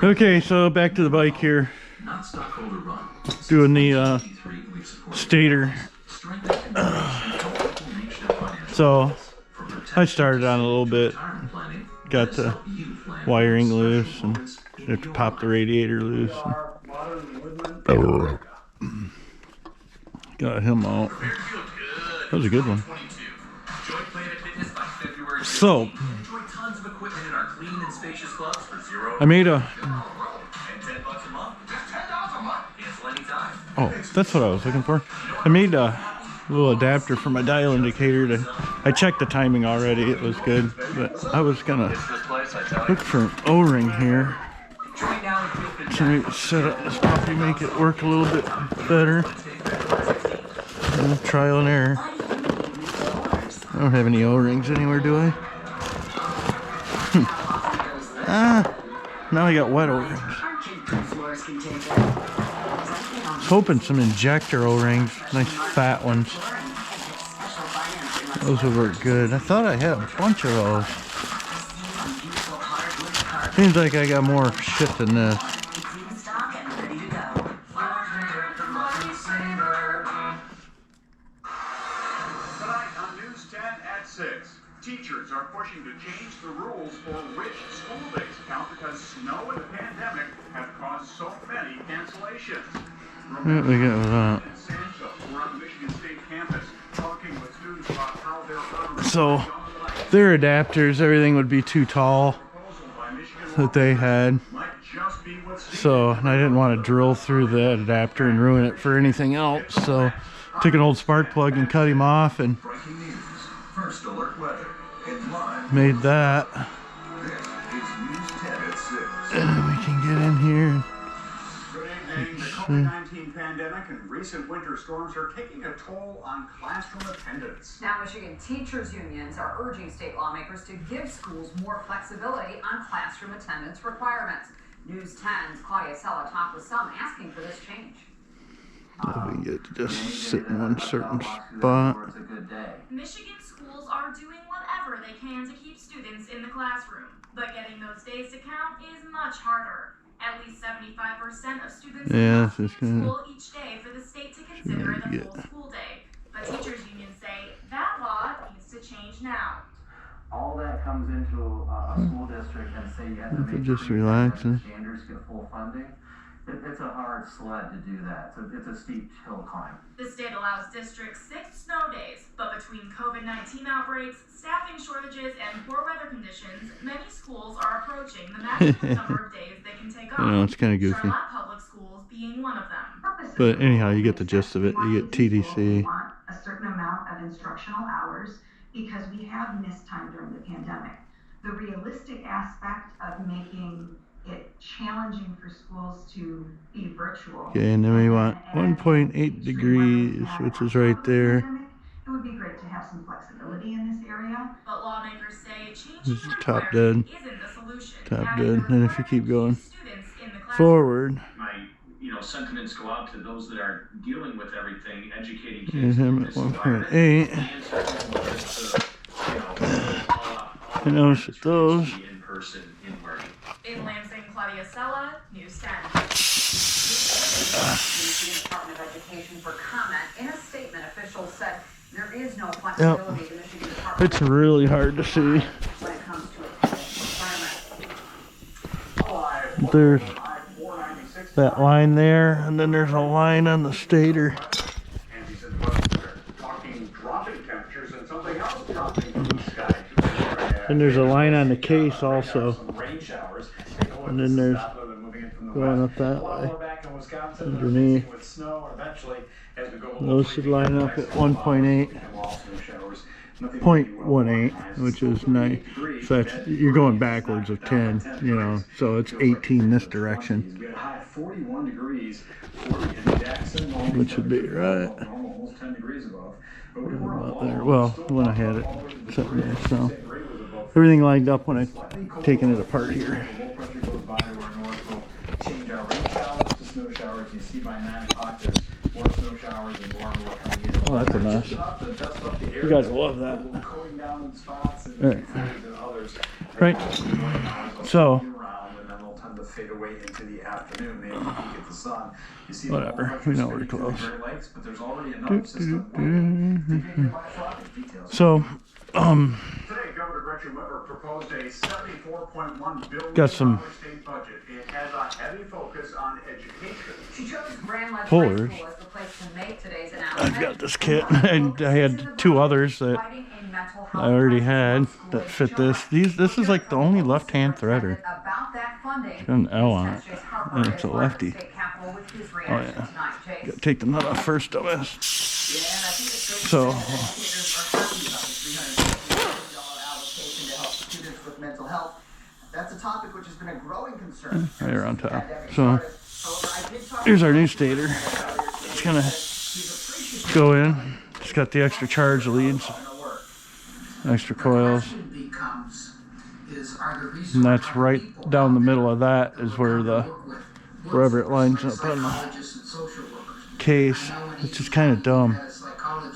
Okay, so back to the bike here. Doing the stator. So I started on a little bit. Got the wiring loose and have to pop the radiator loose. And got him out. That was a good one. So I made a... Oh, that's what I was looking for. I made a little adapter for my dial indicator. I checked the timing already. It was good. But I was going to look for an O-ring here to set up this puppy, make it work a little bit better. Trial and error. I don't have any O-rings anywhere, do I? Now I got wet O-rings. I was hoping some injector O-rings, nice fat ones. Those would work good. I thought I had a bunch of those. Seems like I got more shit than this. Teachers are pushing to change the rules for which school days count because snow and the pandemic have caused so many cancellations. What we got with that? We're on the Michigan State campus talking with students about how they're... So their adapters, everything would be too tall that they had. So and I didn't want to drill through that adapter and ruin it for anything else. So took an old spark plug and cut him off and made that. And we can get in here. The COVID-19 pandemic and recent winter storms are taking a toll on classroom attendance. Now, Michigan teachers unions are urging state lawmakers to give schools more flexibility on classroom attendance requirements. News 10's Claudia Sella talked with some asking for this change. If we can get to just sit in one certain spot. Michigan schools are doing whatever they can to keep students in the classroom, but getting those days to count is much harder. At least 75% of students in school each day for the state to consider it a full school day. But teachers unions say that law needs to change now. All that comes into a school district and say you have to make just relaxing. standards get full funding. It's a hard sled to do that. It's a steep hill climb. The state allows districts 6 snow days, but between COVID-19 outbreaks, staffing shortages, and poor weather conditions, many schools are approaching the maximum number of days they can take off. I know, it's kind of goofy. Charlotte Public Schools being one of them. But anyhow, you get the gist of it. You get TDC. We want a certain amount of instructional hours because we have missed time during the pandemic. The realistic aspect of making it challenging for schools to be virtual. Okay, and then we want 1.8 degrees, which is right there. It would be great to have some flexibility in this area. But lawmakers say changing This is top dead. isn't the solution. Top dead. And if you keep going forward. My sentiments go out to those that are dealing with everything, educating And kids. him at 1.8. I noticed that those. In person, in learning. In Lansing, Claudia Sella, News 10. The Department of Education for comment. In a statement, officials said there is no flexibility in the Michigan Department. It's really hard to see. When it comes to requirements. There's that line there, and then there's a line on the stator. And he said, well, they're talking dropping temperatures and something else dropping from the sky. And there's a line on the case also. And then there's going up that way. Underneath. Those should line up at 1.8. 0.18, which is nice. So that's, you're going backwards of 10, so it's 18 this direction. Which would be right about there. Well, when I had it sitting there, so everything lined up when I taken it apart here. Oh, that's a mess. You guys will love that. All right. So to fade away into the afternoon. They peak at the sun. You see Whatever, we know we're close. Lakes, but there's already another system waiting to get nearby flooding. Details. So, Today, Governor Gretchen Whitmer proposed a $74.1 billion got some state budget. It has a heavy focus on education. She chose Grand Ledge High pullers. School as the place to make today's announcement. I've got this kit, and I had 2 others that I already had that fit this. This is like the only left-hand threader. Got an L on it, and it's a lefty. Oh yeah, gotta take the nut off first though. So, That's a topic which has been a growing concern. right here on top. So, here's our new stator. It's gonna go in. It's got the extra charge leads, extra coils, and that's right down the middle of that is where wherever it lines up on the case. It's just kind of dumb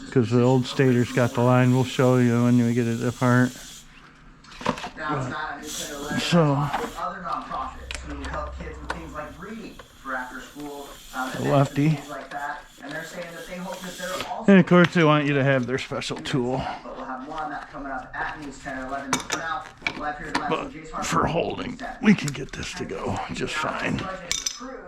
because the old stator's got the line. We'll show you when we get it apart. So, Other nonprofits who help kids with things like reading for after school, lefty. things like that, and they're saying that they hope that they're also. And of course, they want you to have their special tool. But we'll have more on that coming up at News 10 or 11. For now, we'll have here But for holding, we can get this to go just fine.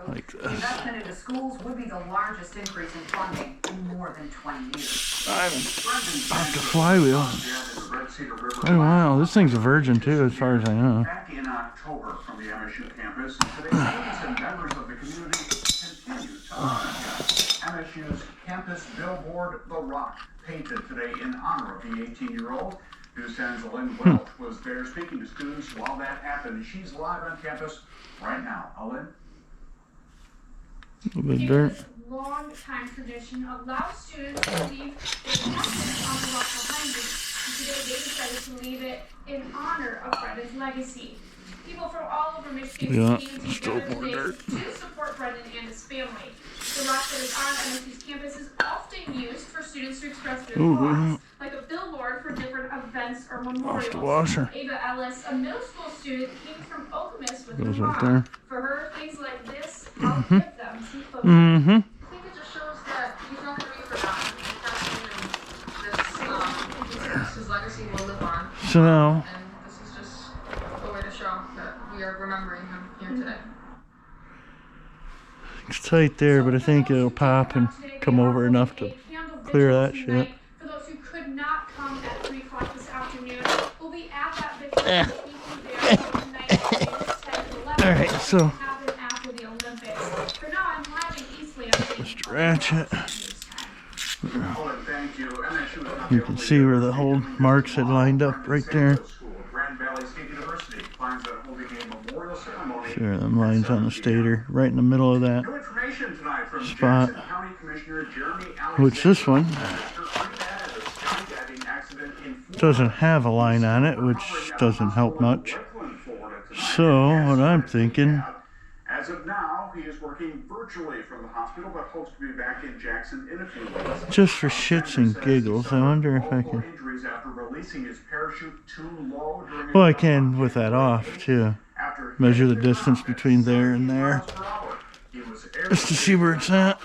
Like The this. investment into schools would be the largest increase in funding in more than 20 years. I'm off the flywheel. Oh wow, this thing's a virgin too, as far as I know. Back in October from the MSU campus, today students and members of the community continue to honor MSU's campus billboard, The Rock, painted today in honor of the 18-year-old. News 10's Lynn Welch was there speaking to students while that happened. She's live on campus right now. Lynn? A little bit of dirt. This long-time tradition allows students to leave their passion on the rock behind them. And today they decided to leave it in honor of Brendan's legacy. People from all over Michigan Yeah, came still together more today dirt. to support Brendan and his family. The rock that is on MSU's campus is often used for students to express their thoughts, like a billboard for different events or memorials. Off the washer. Ava Ellis, a middle school student, came from Okemos with Goes the right rock. there. For her, things like this help give them some focus. Mm-hmm. I think it just shows that he's not going to be forgotten. His legacy will live on. So now, And this is just a way to show that we are remembering him here today. it's tight there, but I think it'll pop and come over enough to clear that shit. For those who could not come at 3 o'clock this afternoon, we'll be at that vigil tonight. Alright, so Happen after the Olympics. For now, I'm live in Eastleigh. just ratchet. Thank you. MSU is not You the can only see where the whole marks had lined up right there. Grand Valley State University plans on holding a memorial ceremony. There, them lines on the stator, right in the middle of that New information tonight from spot. Jackson County Commissioner Jeremy Which this one Alexander doesn't have a line on it, which doesn't help much. So, what I'm thinking, as of now, he is working virtually from the hospital, but hopes to be back in Jackson in a few weeks. just for shits and giggles, I wonder if I can. Injuries after releasing his parachute too low during Well, I can with that off too. Measure the distance between there and there, just to see where it's at.